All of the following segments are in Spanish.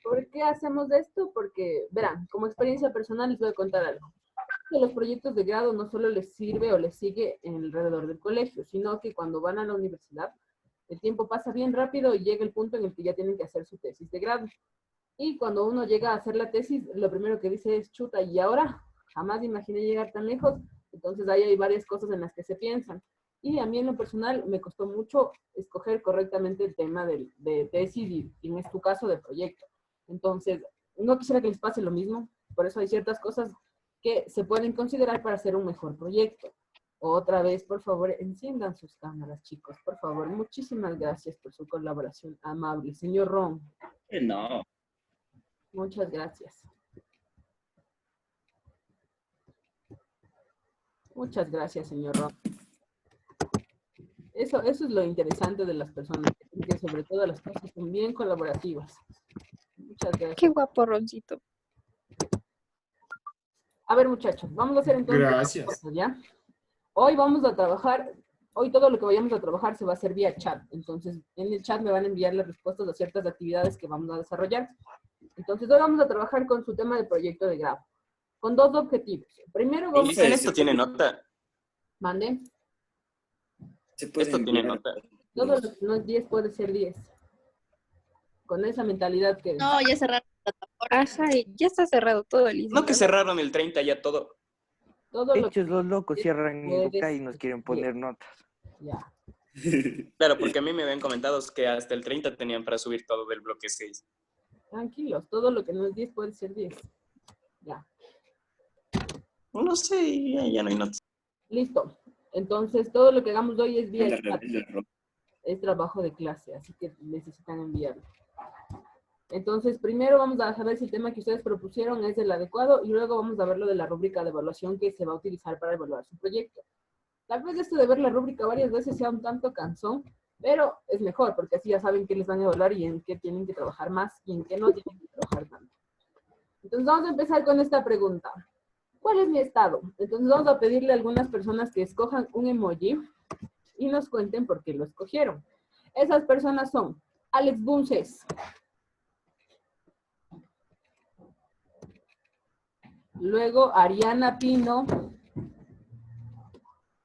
¿Por qué hacemos esto? Porque, verán, como experiencia personal les voy a contar algo. Que los proyectos de grado no solo les sirve o les sigue en alrededor del colegio, sino que cuando van a la universidad, el tiempo pasa bien rápido y llega el punto en el que ya tienen que hacer su tesis de grado. Y cuando uno llega a hacer la tesis, lo primero que dice es, chuta, ¿y ahora? Jamás imaginé llegar tan lejos. Entonces ahí hay varias cosas en las que se piensan. Y a mí en lo personal me costó mucho escoger correctamente el tema de tesis y en tu caso de proyecto. Entonces, no quisiera que les pase lo mismo. Por eso hay ciertas cosas que se pueden considerar para hacer un mejor proyecto. Otra vez, por favor, enciendan sus cámaras, chicos. Por favor, muchísimas gracias por su colaboración amable. Señor Ron. No. Muchas gracias. Muchas gracias, señor Ron. Eso es lo interesante de las personas, que sobre todo las cosas son bien colaborativas. Muchas gracias. Qué guapo, Roncito. A ver, muchachos, vamos a hacer entonces Gracias. cosas, ¿ya? Hoy vamos a trabajar, hoy todo lo que vayamos a trabajar se va a hacer vía chat. Entonces, en el chat me van a enviar las respuestas a ciertas actividades que vamos a desarrollar. Entonces, hoy vamos a trabajar con su tema de proyecto de grado, con dos objetivos. Primero vamos Dicen, esto tiene nota. Mande. Esto tiene nota. Todo lo que no es 10 puede ser 10. Con esa mentalidad que... No, ya cerraron la plataforma. Ya está cerrado todo el No que cerraron el 30 ya todo. Todo lo Hechos los locos cierran puedes Invoca y nos quieren poner notas. Ya. Claro, porque a mí me habían comentado que hasta el 30 tenían para subir todo del bloque 6. Tranquilos, todo lo que no es 10 puede ser 10. Ya. No sé, ya no hay notas. Listo. Entonces, todo lo que hagamos hoy es vía chat. Es trabajo de clase, así que necesitan enviarlo. Entonces, primero vamos a ver si el tema que ustedes propusieron es el adecuado y luego vamos a ver lo de la rúbrica de evaluación que se va a utilizar para evaluar su proyecto. Tal vez esto de ver la rúbrica varias veces sea un tanto cansón, pero es mejor porque así ya saben qué les van a evaluar y en qué tienen que trabajar más y en qué no tienen que trabajar tanto. Entonces, vamos a empezar con esta pregunta. ¿Cuál es mi estado? Entonces, vamos a pedirle a algunas personas que escojan un emoji y nos cuenten por qué lo escogieron. Esas personas son Alex Bunces, luego Ariana Pino,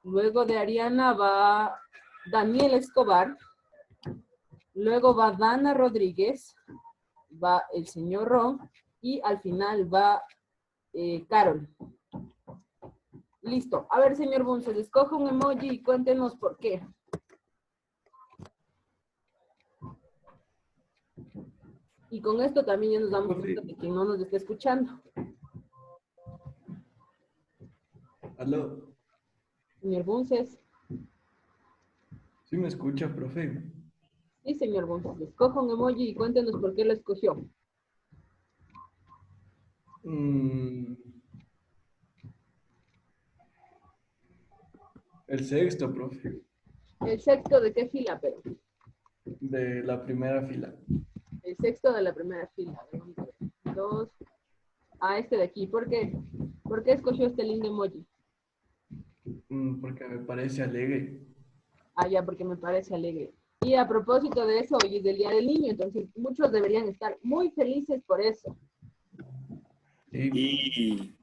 luego de Ariana va Daniel Escobar, luego va Dana Rodríguez, va el señor Ron y al final va Carol. Listo. A ver, señor Bunces, escoja un emoji y cuéntenos por qué. Y con esto también ya nos damos cuenta de que no nos está escuchando. Aló. Señor Bunces. ¿Sí me escucha, profe? Sí, señor Bunces. Escoja un emoji y cuéntenos por qué lo escogió. El sexto, profe. ¿El sexto de qué fila, pero? De la primera fila. El sexto de la primera fila. Dos. Ah, este de aquí. ¿Por qué? ¿Por qué escogió este lindo emoji? Porque me parece alegre. Ah, ya, porque me parece alegre. Y a propósito de eso, hoy es el Día del Niño, entonces muchos deberían estar muy felices por eso. Sí.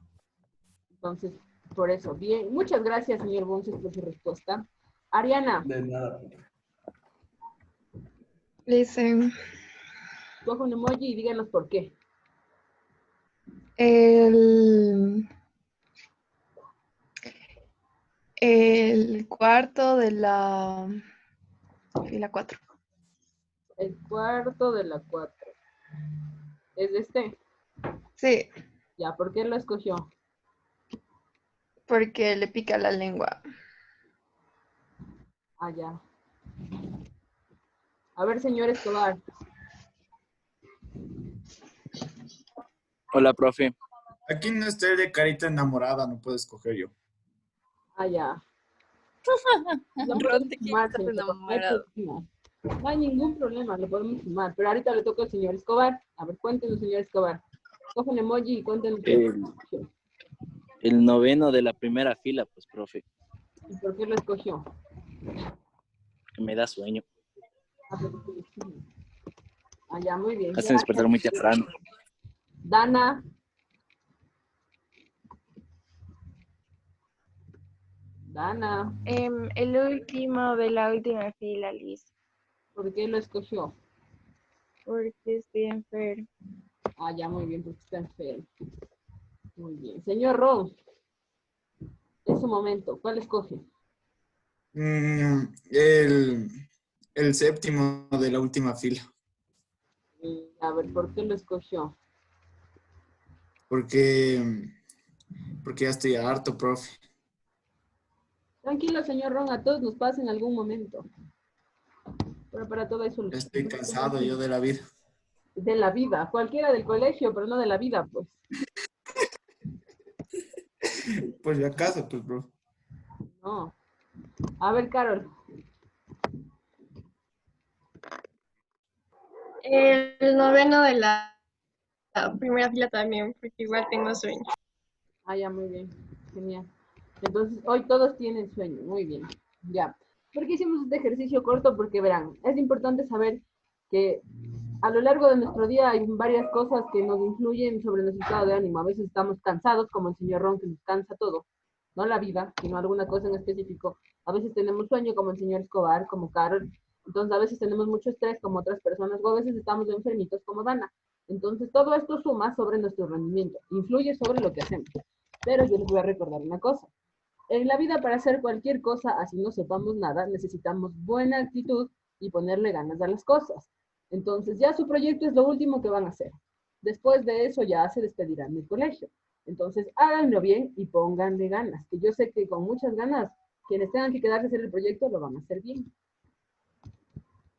Entonces, por eso. Bien, muchas gracias, señor Bunces, por su respuesta. Ariana. De nada. Dicen, Coja un emoji y díganos por qué. el cuarto de la fila 4. El cuarto de la 4. ¿Es este? Sí, Ya, ¿por qué lo escogió? porque le pica la lengua. Ah, ya. A ver, señor Escobar. Hola, profe. Aquí no estoy de carita enamorada, no puedo escoger yo. Ah, ya. No Ron, ¿de podemos quién sumar, estás señor Escobar. enamorado? No hay ningún problema, lo podemos sumar. Pero ahorita le toca al señor Escobar. A ver, cuéntenos, señor Escobar. Coja un emoji y cuéntenos. El noveno de la primera fila, pues, profe, ¿Y por qué lo escogió? que me da sueño. Ah, ya, muy bien. Hacen despertar muy temprano. Dana. Dana, El último de la última fila, Liz, ¿por qué lo escogió? porque estoy enfermo. Ah, ya, muy bien, porque está enfermo. Muy bien. Señor Ron, es su momento. ¿Cuál escoge? Mm, el séptimo de la última fila, A ver, ¿por qué lo escogió? porque, porque ya estoy harto, profe. Tranquilo, señor Ron, a todos nos pasa en algún momento. Pero para todo hay Ya solución. estoy cansado yo de la vida. De la vida, cualquiera del colegio, pero no de la vida, pues. Pues si acaso, pues, profe. No. A ver, Carol, El noveno de la primera fila también, porque igual tengo sueño. ah, ya, muy bien. Genial. Entonces, hoy todos tienen sueño. Muy bien. Ya. ¿Por qué hicimos este ejercicio corto? Porque verán, es importante saber que a lo largo de nuestro día hay varias cosas que nos influyen sobre nuestro estado de ánimo. A veces estamos cansados, como el señor Ron, que nos cansa todo. No la vida, sino alguna cosa en específico. A veces tenemos sueño, como el señor Escobar, como Carol. Entonces, a veces tenemos mucho estrés, como otras personas, o a veces estamos enfermitos, como Dana. Entonces, todo esto suma sobre nuestro rendimiento, influye sobre lo que hacemos. Pero yo les voy a recordar una cosa. En la vida, para hacer cualquier cosa, así no sepamos nada, necesitamos buena actitud y ponerle ganas a las cosas. Entonces, ya su proyecto es lo último que van a hacer. Después de eso, ya se despedirán del colegio. Entonces, háganlo bien y pónganle ganas, que yo sé que con muchas ganas, quienes tengan que quedarse a hacer el proyecto lo van a hacer bien.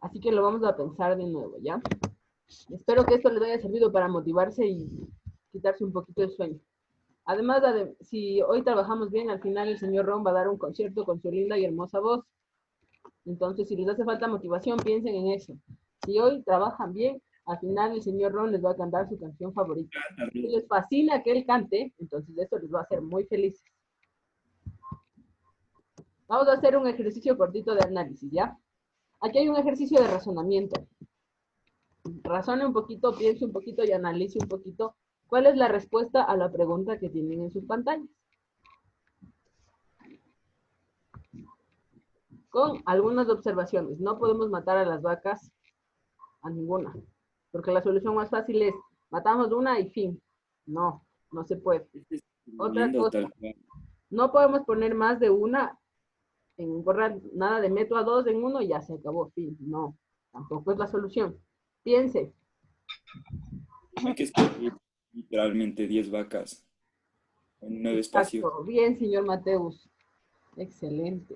Así que lo vamos a pensar de nuevo, ¿ya? Espero que esto les haya servido para motivarse y quitarse un poquito de sueño. Además, si hoy trabajamos bien, al final el señor Ron va a dar un concierto con su linda y hermosa voz. Entonces, si les hace falta motivación, piensen en eso. Si hoy trabajan bien, al final el señor Ron les va a cantar su canción favorita. Si les fascina que él cante, entonces eso les va a hacer muy felices. Vamos a hacer un ejercicio cortito de análisis, ¿ya? Aquí hay un ejercicio de razonamiento. Razone un poquito, piense un poquito y analice un poquito cuál es la respuesta a la pregunta que tienen en sus pantallas. Con algunas observaciones. No podemos matar a las vacas a ninguna, porque la solución más fácil es matamos una y fin. No, no se puede. Otra cosa, no podemos poner más de una en un corral, nada de meto a dos en uno y ya se acabó, fin. No, tampoco es la solución. Piense. Hay que escoger literalmente 10 vacas en 9 espacios. Exacto. Bien, señor Mateus. Excelente.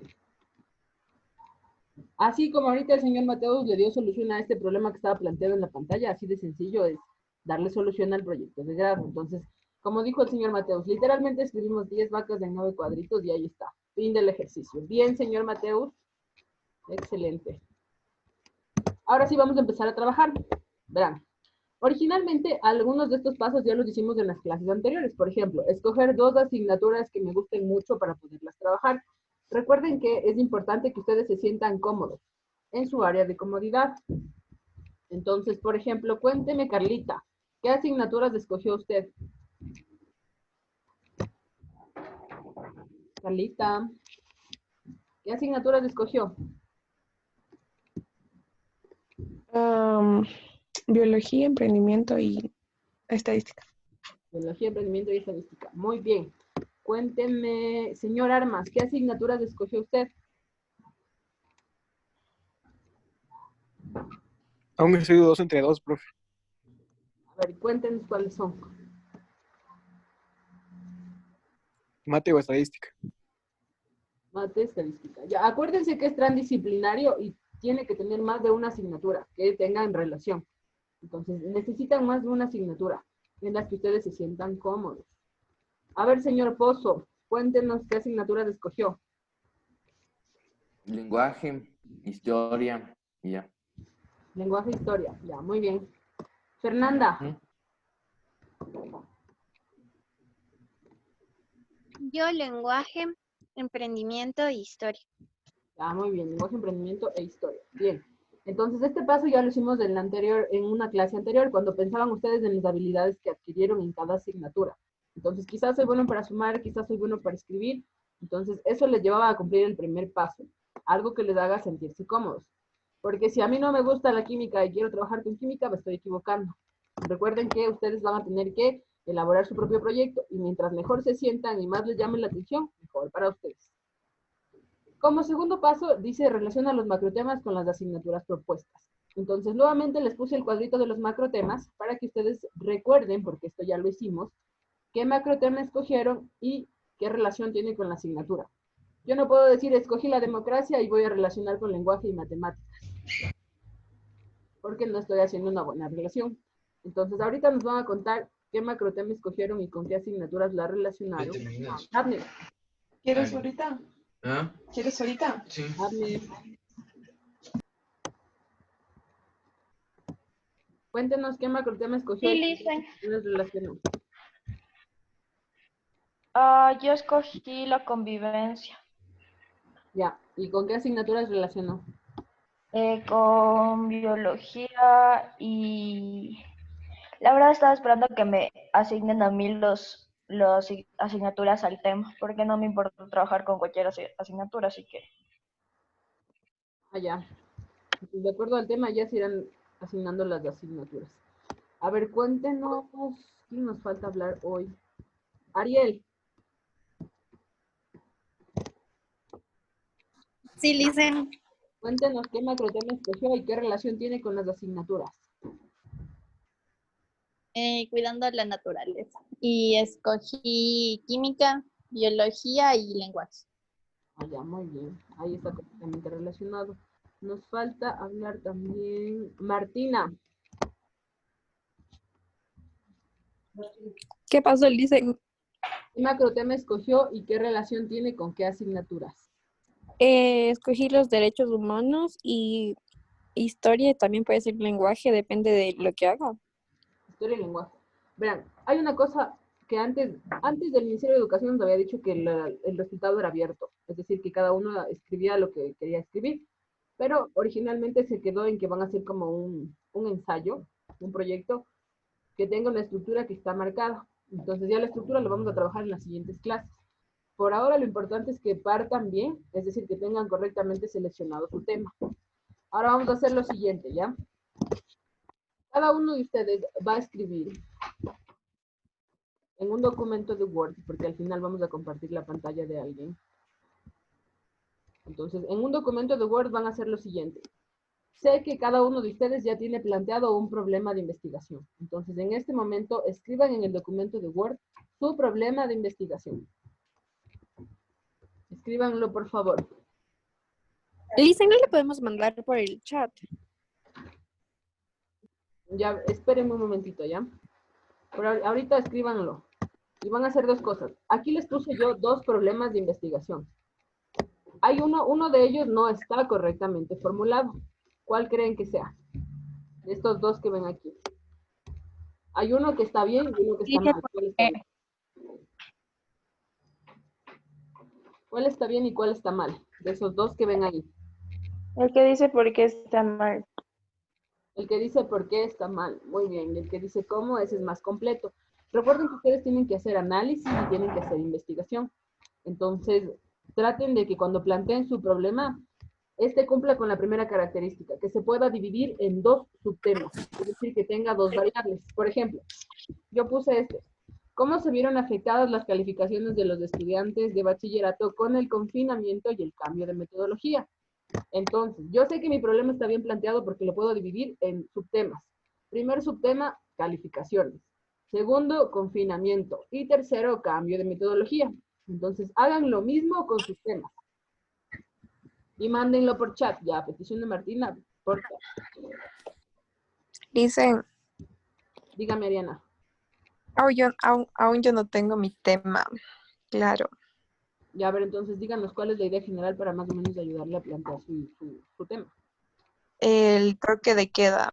Así como ahorita el señor Mateus le dio solución a este problema que estaba planteado en la pantalla, así de sencillo es darle solución al proyecto de grado. Entonces, como dijo el señor Mateus, literalmente escribimos 10 vacas en 9 cuadritos y ahí está. Fin del ejercicio. Bien, señor Mateus. Excelente. Ahora sí vamos a empezar a trabajar. Verán, originalmente algunos de estos pasos ya los hicimos en las clases anteriores. Por ejemplo, escoger 2 asignaturas que me gusten mucho para poderlas trabajar. Recuerden que es importante que ustedes se sientan cómodos en su área de comodidad. Entonces, por ejemplo, cuénteme, Carlita, ¿qué asignaturas escogió usted? Carlita, ¿qué asignaturas escogió? Biología, emprendimiento y estadística. Biología, emprendimiento y estadística. Muy bien. Cuénteme, señor Armas, ¿qué asignaturas escogió usted? Aún estoy dos entre dos, profe. A ver, cuéntenos cuáles son. Mate o estadística. Mate, estadística. Ya, acuérdense que es transdisciplinario y tiene que tener más de una asignatura que tengan relación. Entonces, necesitan más de una asignatura en las que ustedes se sientan cómodos. A ver, señor Pozo, cuéntenos qué asignaturas escogió. Lenguaje, historia y ya. Lenguaje e historia. Ya, muy bien. Fernanda. Yo lenguaje, emprendimiento e historia. Ya, muy bien. Lenguaje, emprendimiento e historia. Bien. Entonces, este paso ya lo hicimos en una clase anterior, cuando pensaban ustedes en las habilidades que adquirieron en cada asignatura. Entonces, quizás soy bueno para sumar, quizás soy bueno para escribir. Entonces, eso les llevaba a cumplir el primer paso, algo que les haga sentirse cómodos. Porque si a mí no me gusta la química y quiero trabajar con química, me estoy equivocando. Recuerden que ustedes van a tener que elaborar su propio proyecto y mientras mejor se sientan y más les llamen la atención, mejor para ustedes. Como segundo paso, dice, relaciona los macrotemas con las asignaturas propuestas. Entonces, nuevamente les puse el cuadrito de los macrotemas para que ustedes recuerden, porque esto ya lo hicimos, qué macrotema escogieron y qué relación tiene con la asignatura. Yo no puedo decir, escogí la democracia y voy a relacionar con lenguaje y matemáticas, porque no estoy haciendo una buena relación. Entonces, ahorita nos van a contar qué macrotema escogieron y con qué asignaturas la relacionaron. Abner. ¿Quieres ahorita? ¿Ah? ¿Quieres ahorita? Sí. Abner. Cuéntenos qué macrotema escogió. Sí, y Lisa. con qué asignaturas relacionó. Yo escogí la convivencia. Ya, ¿y con qué asignaturas relacionó? Con biología y... La verdad estaba esperando que me asignen a mí los asignaturas al tema, porque no me importa trabajar con cualquier asignatura, así que... Ah, ya. Entonces, de acuerdo al tema ya se irán asignando las asignaturas. A ver, cuéntenos, ¿quién nos falta hablar hoy? Ariel. Sí, Lisa. Cuéntenos qué macrotema escogió y qué relación tiene con las asignaturas. Cuidando la naturaleza. Y escogí química, biología y lenguaje. Ah, ya, muy bien. Ahí está completamente relacionado. Nos falta hablar también Martina. ¿Qué pasó, Lisa? ¿Qué macrotema escogió y qué relación tiene con qué asignaturas? Escogí los derechos humanos y historia, también puede ser lenguaje, depende de lo que haga. Historia y lenguaje. Verán, hay una cosa que antes del Ministerio de Educación nos había dicho que el resultado era abierto, es decir, que cada uno escribía lo que quería escribir, pero originalmente se quedó en que van a hacer como un ensayo, un proyecto que tenga una estructura que está marcada. Entonces ya la estructura la vamos a trabajar en las siguientes clases. Por ahora lo importante es que partan bien, es decir, que tengan correctamente seleccionado su tema. Ahora vamos a hacer lo siguiente, ¿ya? Cada uno de ustedes va a escribir en un documento de Word, porque al final vamos a compartir la pantalla de alguien. Entonces, en un documento de Word van a hacer lo siguiente. Sé que cada uno de ustedes ya tiene planteado un problema de investigación. Entonces, en este momento, escriban en el documento de Word su problema de investigación. Escríbanlo, por favor. Lisa, ¿no le podemos mandar por el chat? Ya, espérenme un momentito, ¿ya? Pero ahorita escríbanlo. Y van a hacer dos cosas. Aquí les puse yo dos problemas de investigación. Hay uno de ellos no está correctamente formulado. ¿Cuál creen que sea? De estos dos que ven aquí. Hay uno que está bien y uno que está mal. ¿Cuál está bien? ¿Cuál está bien y cuál está mal? De esos dos que ven ahí. El que dice por qué está mal. El que dice por qué está mal. Muy bien. Y el que dice cómo, ese es más completo. Recuerden que ustedes tienen que hacer análisis y tienen que hacer investigación. Entonces, traten de que cuando planteen su problema, este cumpla con la primera característica, que se pueda dividir en dos subtemas, es decir, que tenga dos variables. Por ejemplo, yo puse este. ¿Cómo se vieron afectadas las calificaciones de los estudiantes de bachillerato con el confinamiento y el cambio de metodología? Entonces, yo sé que mi problema está bien planteado porque lo puedo dividir en subtemas. Primer subtema, calificaciones. Segundo, confinamiento. Y tercero, cambio de metodología. Entonces, hagan lo mismo con sus temas. Y mándenlo por chat. Ya, petición de Martina, por chat. Dicen, Dígame, Ariana. aún yo no tengo mi tema, claro. Ya, a ver, entonces díganos cuál es la idea general para más o menos ayudarle a plantear su tema. El toque de queda.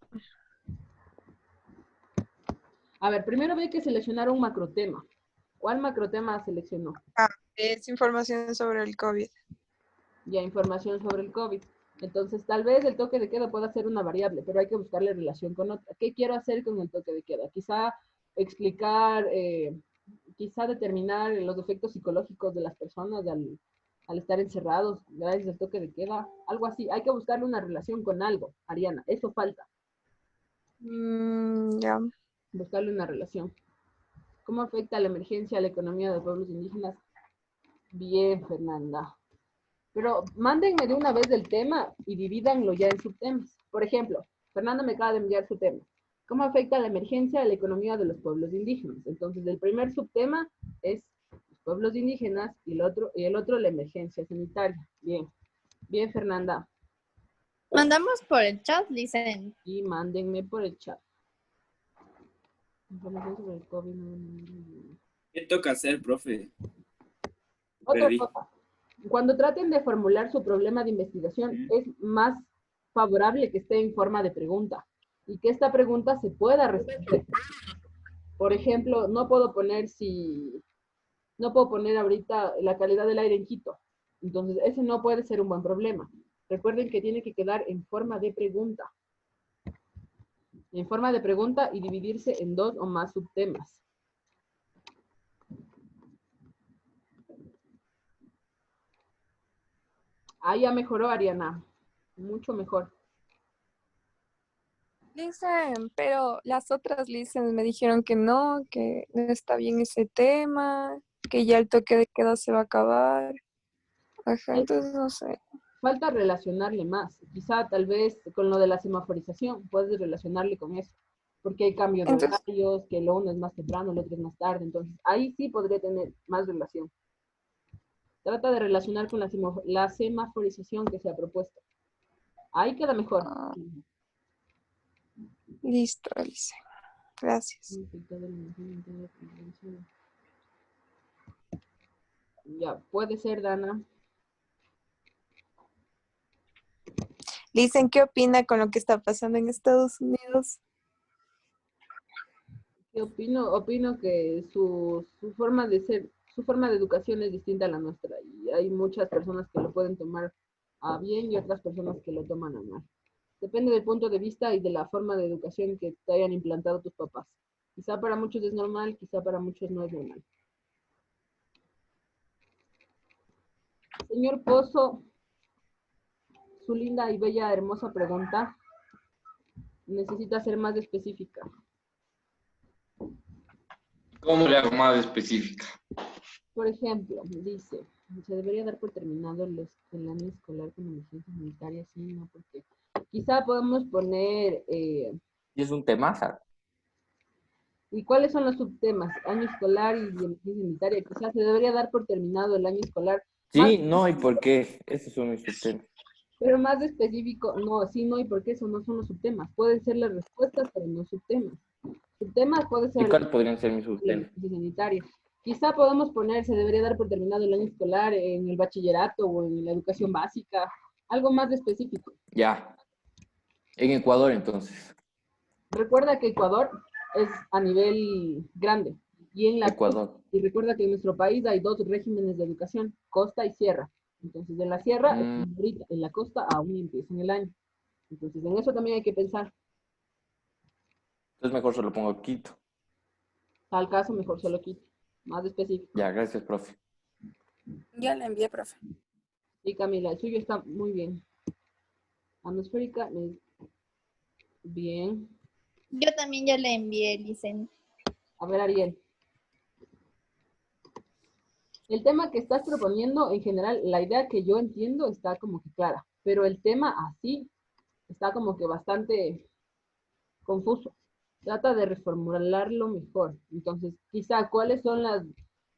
A ver, primero hay que seleccionar un macrotema. ¿Cuál macrotema seleccionó? Es información sobre el COVID. Ya, información sobre el COVID. Entonces, tal vez el toque de queda pueda ser una variable, pero hay que buscarle relación con otra. ¿Qué quiero hacer con el toque de queda? Quizá explicar, quizá determinar los efectos psicológicos de las personas al estar encerrados gracias al toque de queda, algo así. Hay que buscarle una relación con algo, Ariana, eso falta. Ya. Buscarle una relación. ¿Cómo afecta la emergencia a la economía de pueblos indígenas? Bien, Fernanda. Pero mándenme de una vez el tema y divídanlo ya en subtemas. Por ejemplo, Fernanda me acaba de enviar su tema. ¿Cómo afecta la emergencia a la economía de los pueblos indígenas? Entonces, el primer subtema es los pueblos indígenas y el otro la emergencia sanitaria. Bien. Bien, Fernanda. Mandamos por el chat, dicen. Y mándenme por el chat. Información sobre el COVID. ¿Qué toca hacer, profe? Otra Perdí. cosa. Cuando traten de formular su problema de investigación, es más favorable que esté en forma de pregunta y que esta pregunta se pueda responder. Por ejemplo, no puedo poner ahorita la calidad del aire en Quito. Entonces, ese no puede ser un buen problema. Recuerden que tiene que quedar en forma de pregunta. En forma de pregunta y dividirse en 2 o más subtemas. Ah, ya mejoró, Ariana. Mucho mejor. Dicen, pero las otras dicen, me dijeron que no está bien ese tema, que ya el toque de queda se va a acabar. Ajá, entonces no sé. Falta relacionarle más. Quizá tal vez con lo de la semaforización puedes relacionarle con eso. Porque hay cambios de Entonces- horarios, que lo uno es más temprano, el otro es más tarde. Entonces, ahí sí podría tener más relación. Trata de relacionar con la semaforización que se ha propuesto. Ahí queda mejor. Listo, Alice. Gracias. Ya, puede ser, Dana. Dicen, ¿qué opina con lo que está pasando en Estados Unidos? ¿Qué opino? Opino que su forma de ser, su forma de educación es distinta a la nuestra. Y hay muchas personas que lo pueden tomar a bien y otras personas que lo toman a mal. Depende del punto de vista y de la forma de educación que te hayan implantado tus papás. Quizá para muchos es normal, quizá para muchos no es normal. Señor Pozo, su linda y bella, hermosa pregunta necesita ser más específica. ¿Cómo le hago más específica? Por ejemplo, dice, se debería dar por terminado el año escolar con emergencia sanitaria, sí, no, porque quizá podemos poner, Y es un temazo. ¿y cuáles son los subtemas? Año escolar y emergencia sanitaria, quizás se debería dar por terminado el año escolar. Sí, no, ¿y por qué? Esos son mis subtemas. Pero más específico, no, sí, no, y por qué eso no son los subtemas. Pueden ser las respuestas, pero no subtemas. Subtemas puede ser ¿Y cuáles podrían ser mis la subtemas? emergencia sanitaria. Quizá podamos poner, se debería dar por terminado el año escolar en el bachillerato o en la educación básica, algo más específico. Ya. En Ecuador, entonces. Recuerda que Ecuador es a nivel grande y en la Ecuador. y recuerda que en nuestro país hay 2 regímenes de educación, costa y sierra. Entonces, en la sierra, ahorita, en la costa aún empieza en el año. Entonces, en eso también hay que pensar. Entonces mejor solo pongo Quito. Tal caso, mejor solo Quito. Más específico. Ya, gracias, profe. Ya le envié, profe. Sí, Camila, el suyo está muy bien. Atmosférica, bien. Yo también ya le envié, dicen. A ver, Ariel. El tema que estás proponiendo, en general, la idea que yo entiendo está como que clara, pero el tema así está como que bastante confuso. Trata de reformularlo mejor. Entonces, quizá, ¿cuáles son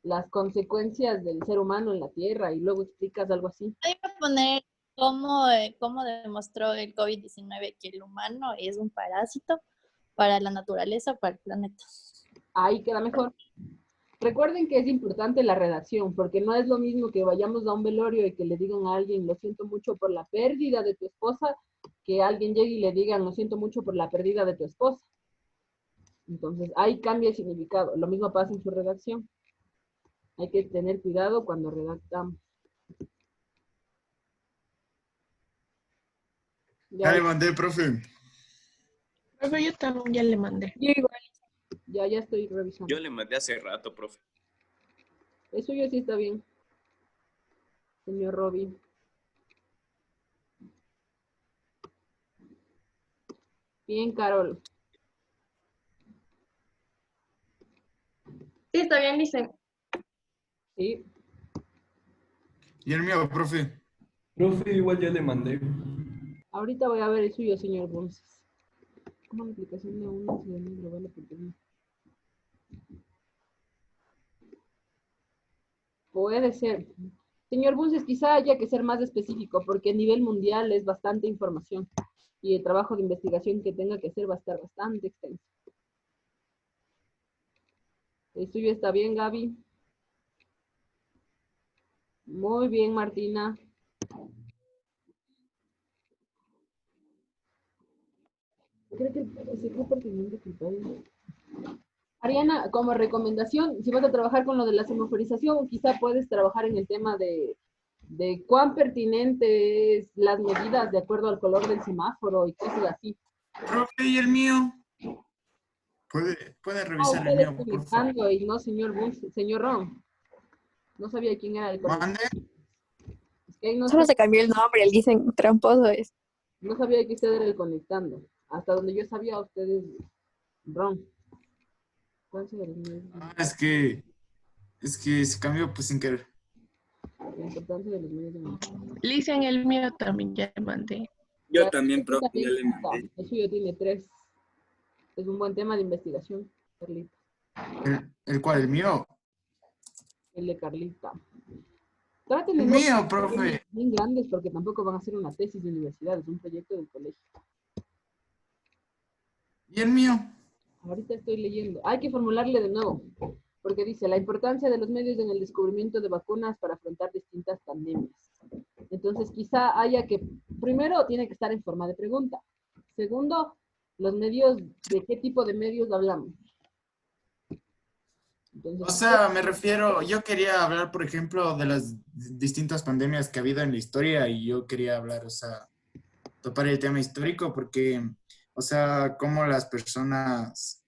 las consecuencias del ser humano en la Tierra? Y luego explicas algo así. Voy a poner cómo demostró el COVID-19 que el humano es un parásito para la naturaleza, para el planeta. Ahí queda mejor. Recuerden que es importante la redacción, porque no es lo mismo que vayamos a un velorio y que le digan a alguien, lo siento mucho por la pérdida de tu esposa, que alguien llegue y le digan, lo siento mucho por la pérdida de tu esposa. Entonces, ahí cambia el significado. Lo mismo pasa en su redacción. Hay que tener cuidado cuando redactamos. Ya le mandé, profe. Profe, yo también ya le mandé. Yo igual. Ya estoy revisando. Yo le mandé hace rato, profe. Eso ya sí está bien. Señor Robin. Bien, Carol. Sí, está bien, dicen. Sí. Y el mío, profe. Profe, igual ya le mandé. Ahorita voy a ver el suyo, señor Bunces. ¿Cómo la aplicación de una ciudadanía global oportunidad? Puede ser. Señor Bunces, quizá haya que ser más específico, porque a nivel mundial es bastante información. Y el trabajo de investigación que tenga que hacer va a estar bastante extenso. ¿El suyo está bien, Gaby? Muy bien, Martina. Creo que sería pertinente que el país- Ariana, como recomendación, si vas a trabajar con lo de la semaforización, quizá puedes trabajar en el tema de cuán pertinente es las medidas de acuerdo al color del semáforo y cosas así. Profe, ¿y el mío? ¿Puede revisar el Ustedes mío, por favor? publicando y no señor Bunce, señor Ron. No sabía quién era el Mande. Es que ahí no, Solo se cambió el nombre, él dicen tramposo es. no sabía que usted era el conectando. Hasta donde yo sabía, ustedes Ron. Entonces, Es que se cambió pues sin querer. la importancia de los medios de comunicación. Dicen el mío también ya le mandé. Yo también, profe, ya le Está. mandé. El suyo tiene 3. Es un buen tema de investigación, Carlita. ¿El cuál? ¿El mío? El de Carlita. Traten de El no mío, ser profe. bien grandes porque tampoco van a hacer una tesis de universidad, es un proyecto del colegio. ¿Y el mío? Ahorita estoy leyendo. Hay que formularle de nuevo, porque dice la importancia de los medios en el descubrimiento de vacunas para afrontar distintas pandemias. Entonces, quizá haya que, primero, tiene que estar en forma de pregunta. Segundo, los medios, ¿de qué tipo de medios hablamos? Entonces, O sea, me refiero, yo quería hablar, por ejemplo, de las distintas pandemias que ha habido en la historia y yo quería hablar, o sea, topar el tema histórico porque, o sea, cómo las personas,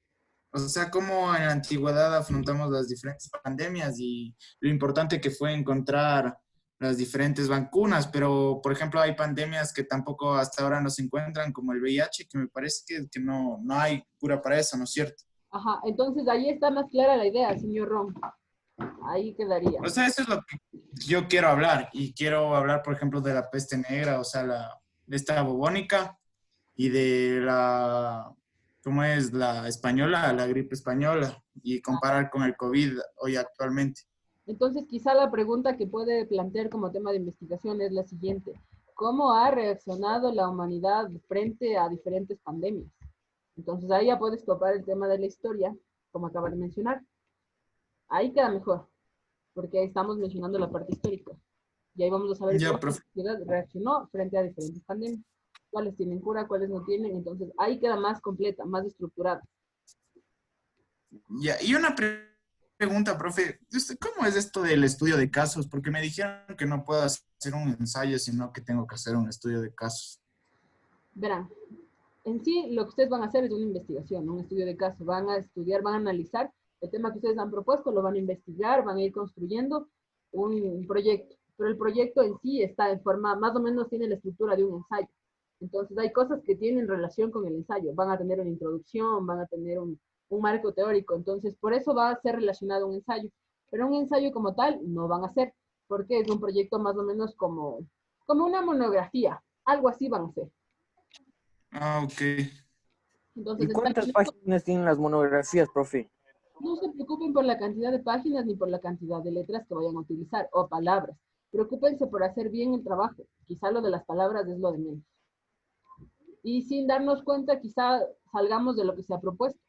o sea, cómo en la antigüedad afrontamos las diferentes pandemias y lo importante que fue encontrar las diferentes vacunas, pero, por ejemplo, hay pandemias que tampoco hasta ahora no se encuentran, como el VIH, que me parece que no hay cura para eso, ¿no es cierto? ajá, entonces ahí está más clara la idea, señor Ron. Ahí quedaría. O sea, eso es lo que yo quiero hablar. Y quiero hablar, por ejemplo, de la peste negra, o sea, de esta bubónica y de la, ¿cómo es? La española, la gripe española, y comparar con el COVID hoy actualmente. Entonces, quizá la pregunta que puede plantear como tema de investigación es la siguiente. ¿Cómo ha reaccionado la humanidad frente a diferentes pandemias? Entonces, ahí ya puedes topar el tema de la historia, como acabo de mencionar. Ahí queda mejor, porque ahí estamos mencionando la parte histórica. Y ahí vamos a saber Ya, cómo la profe. sociedad reaccionó frente a diferentes pandemias. Cuáles tienen cura, cuáles no tienen. Entonces, ahí queda más completa, más estructurada. Ya, y una pregunta, profe. ¿Usted ¿Cómo es esto del estudio de casos? Porque me dijeron que no puedo hacer un ensayo, sino que tengo que hacer un estudio de casos. Verán, en sí lo que ustedes van a hacer es una investigación, un estudio de caso. Van a estudiar, van a analizar el tema que ustedes han propuesto, lo van a investigar, van a ir construyendo un proyecto. Pero el proyecto en sí está en forma, más o menos tiene la estructura de un ensayo. Entonces hay cosas que tienen relación con el ensayo. Van a tener una introducción, van a tener un marco teórico. Entonces por eso va a ser relacionado a un ensayo. Pero un ensayo como tal no van a hacer, porque es un proyecto más o menos como una monografía. Algo así van a hacer. Ah, ok. Entonces, ¿Y cuántas páginas tienen las monografías, profe? no se preocupen por la cantidad de páginas ni por la cantidad de letras que vayan a utilizar o palabras. Preocúpense por hacer bien el trabajo. Quizá lo de las palabras es lo de menos. Y sin darnos cuenta, quizá salgamos de lo que se ha propuesto.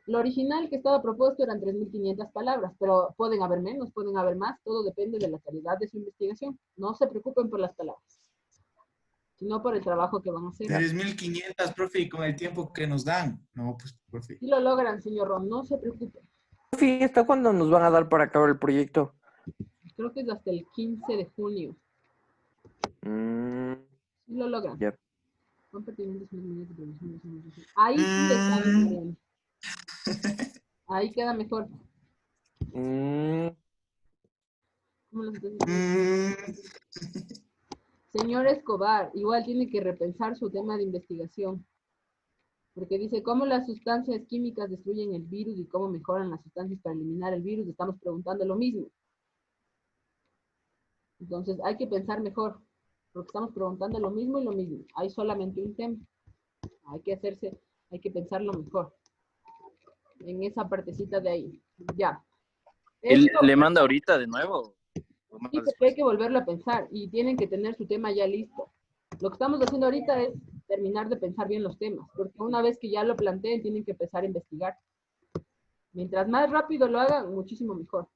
Lo original que estaba propuesto eran 3.500 palabras, pero pueden haber menos, pueden haber más. Todo depende de la calidad de su investigación. No se preocupen por las palabras, sino por el trabajo que van a hacer. 3.500, profe, y con el tiempo que nos dan. No, pues, profe. Si lo logran, señor Ron, no se preocupen. Profe, ¿hasta cuándo nos van a dar para acabar el proyecto? Creo que es hasta el 15 de junio. Si lo logran. Ya. Son pertinentes los medios de prevención de salud. Ahí sí está bien, Mariana. Ahí queda mejor. ¿Cómo los entonces? Señor Escobar, igual tiene que repensar su tema de investigación. Porque dice, ¿cómo las sustancias químicas destruyen el virus y cómo mejoran las sustancias para eliminar el virus? Estamos preguntando lo mismo. Entonces, hay que pensar mejor, porque estamos preguntando lo mismo y lo mismo. Hay solamente un tema. Hay que pensarlo mejor. En esa partecita de ahí. Ya. ¿Él Esto- le manda ahorita de nuevo? ¿O más Sí, después? pero hay que volverlo a pensar y tienen que tener su tema ya listo. Lo que estamos haciendo ahorita es terminar de pensar bien los temas, porque una vez que ya lo planteen, tienen que empezar a investigar. Mientras más rápido lo hagan, muchísimo mejor.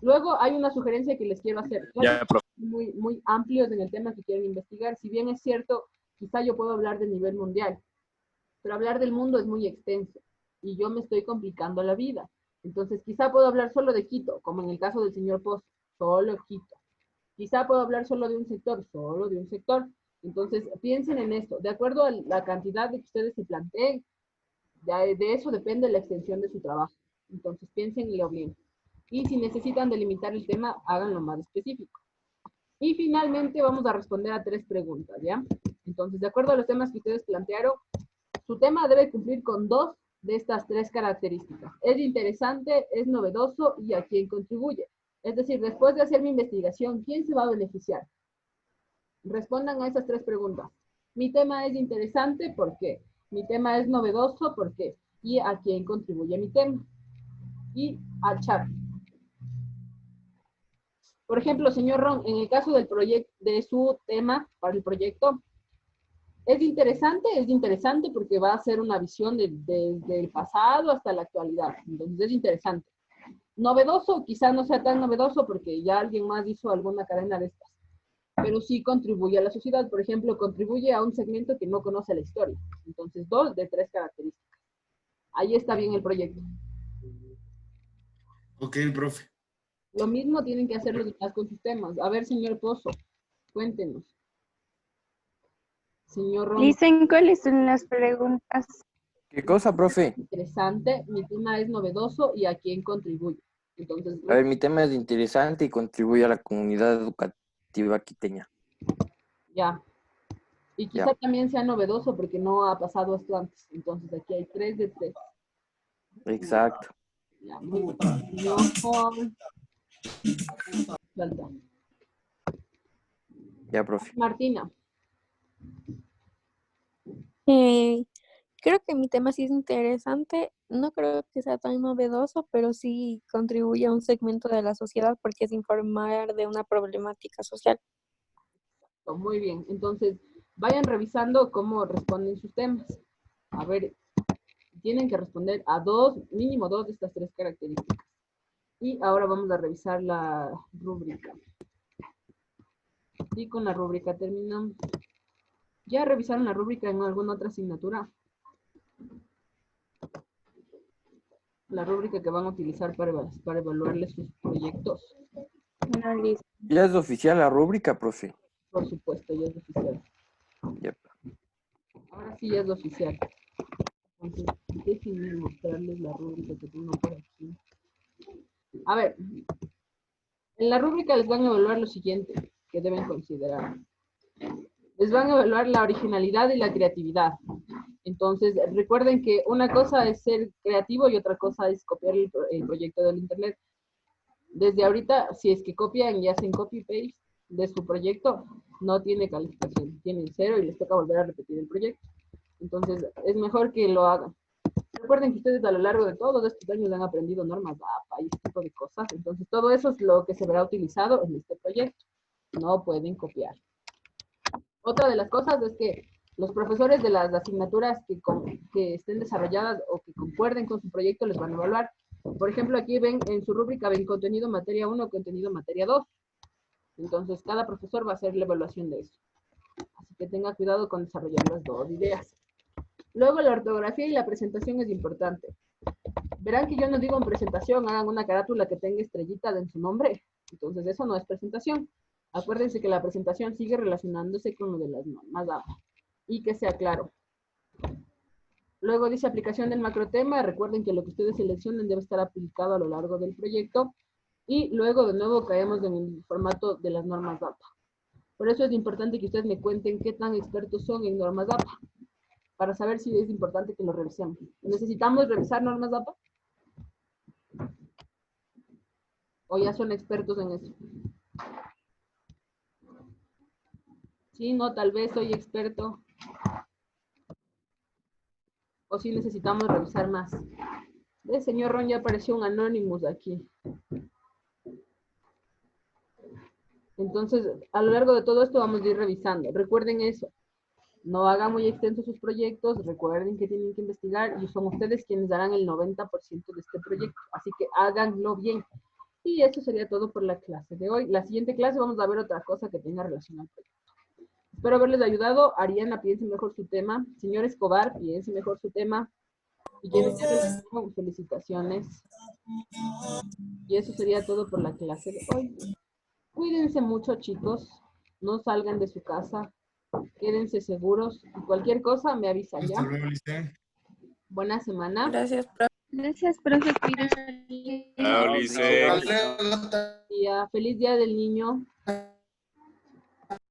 Luego hay una sugerencia que les quiero hacer. Ya, profe. Muy amplios en el tema que quieren investigar. Si bien es cierto, quizá yo puedo hablar de nivel mundial, pero hablar del mundo es muy extenso y yo me estoy complicando la vida. Entonces, quizá puedo hablar solo de Quito, como en el caso del señor Pozo, solo Quito. Quizá puedo hablar solo de un sector, solo de un sector. Entonces, piensen en esto. De acuerdo a la cantidad de que ustedes se planteen, de eso depende la extensión de su trabajo. Entonces, piénsenlo bien. Y si necesitan delimitar el tema, háganlo más específico. Y finalmente vamos a responder a 3 preguntas, ¿ya? Entonces, de acuerdo a los temas que ustedes plantearon, su tema debe cumplir con 2 de estas 3 características. Es interesante, es novedoso y a quién contribuye. Es decir, después de hacer mi investigación, ¿quién se va a beneficiar? Respondan a esas 3 preguntas. Mi tema es interesante, ¿por qué? Mi tema es novedoso, ¿por qué? Y a quién contribuye mi tema. Y al chat. Por ejemplo, señor Ron, en el caso del proyecto, de su tema para el proyecto, es interesante porque va a ser una visión desde el pasado hasta la actualidad. Entonces es interesante. Novedoso, quizá no sea tan novedoso porque ya alguien más hizo alguna cadena de estas. Pero sí contribuye a la sociedad. Por ejemplo, contribuye a un segmento que no conoce la historia. Entonces, 2 de 3 características. Ahí está bien el proyecto. Ok, profe. Lo mismo tienen que hacer los demás con sus temas. A ver, señor Pozo, cuéntenos. Señor Ron. Dicen cuáles son las preguntas. ¿Qué cosa, profe? Interesante, mi tema es novedoso y a quién contribuye. Entonces, A ver, mi tema es interesante y contribuye a la comunidad educativa quiteña. ya. Y quizá Ya. también sea novedoso porque no ha pasado esto antes. Entonces, aquí hay 3 de 3. Exacto. Ya, muy bien. Señor Juan. Falta. Ya, profe. Martina. Creo que mi tema sí es interesante. No creo que sea tan novedoso, pero sí contribuye a un segmento de la sociedad porque es informar de una problemática social. Muy bien. Entonces, vayan revisando cómo responden sus temas. A ver, tienen que responder a 2, mínimo 2 de estas 3 características. Y ahora vamos a revisar la rúbrica. Y con la rúbrica terminamos. ¿Ya revisaron la rúbrica en alguna otra asignatura? La rúbrica que van a utilizar para evaluarles sus proyectos. Ya es oficial la rúbrica, profe. Por supuesto, ya es oficial. Yep. Ahora sí ya es oficial. Entonces, déjenme mostrarles la rúbrica que tengo por aquí. A ver, en la rúbrica les van a evaluar lo siguiente que deben considerar. Les van a evaluar la originalidad y la creatividad. Entonces, recuerden que una cosa es ser creativo y otra cosa es copiar el proyecto del internet. Desde ahorita, si es que copian y hacen copy-paste de su proyecto, no tiene calificación, tienen 0 y les toca volver a repetir el proyecto. Entonces, es mejor que lo hagan. Recuerden que ustedes a lo largo de todos estos años han aprendido normas APA y este tipo de cosas. Entonces, todo eso es lo que se verá utilizado en este proyecto. No pueden copiar. Otra de las cosas es que los profesores de las asignaturas que estén desarrolladas o que concuerden con su proyecto les van a evaluar. Por ejemplo, aquí ven en su rúbrica, ven contenido materia 1, contenido materia 2. Entonces, cada profesor va a hacer la evaluación de eso. Así que tenga cuidado con desarrollar las 2 ideas. Luego, la ortografía y la presentación es importante. Verán que yo no digo en presentación, hagan una carátula que tenga estrellita en su nombre. Entonces, eso no es presentación. Acuérdense que la presentación sigue relacionándose con lo de las normas APA. y que sea claro. Luego dice aplicación del macrotema. Recuerden que lo que ustedes seleccionen debe estar aplicado a lo largo del proyecto. Y luego de nuevo caemos en el formato de las normas DAPA. Por eso es importante que ustedes me cuenten qué tan expertos son en normas DAPA, para saber si es importante que lo revisemos. ¿Necesitamos revisar normas DAPA? ¿O ya son expertos en eso? Sí, no, tal vez soy experto. O si necesitamos revisar más. ¿Ves, señor Ron? Ya apareció un Anonymous aquí. Entonces, a lo largo de todo esto vamos a ir revisando. Recuerden eso. No hagan muy extensos sus proyectos. Recuerden que tienen que investigar y son ustedes quienes darán el 90% de este proyecto. Así que háganlo bien. Y eso sería todo por la clase de hoy. La siguiente clase vamos a ver otra cosa que tenga relación al proyecto. Espero haberles ayudado. Ariana, piense mejor su tema. Señor Escobar, piense mejor su tema. Y quienes ya realizaron, felicitaciones. Y eso sería todo por la clase de hoy. Cuídense mucho, chicos. No salgan de su casa. Quédense seguros. Y cualquier cosa me avisan, ¿ya? Hasta luego, Lice. Buena semana. Gracias, profe. Gracias, profe. Cuídese. Chao, Lice. Y feliz día del niño.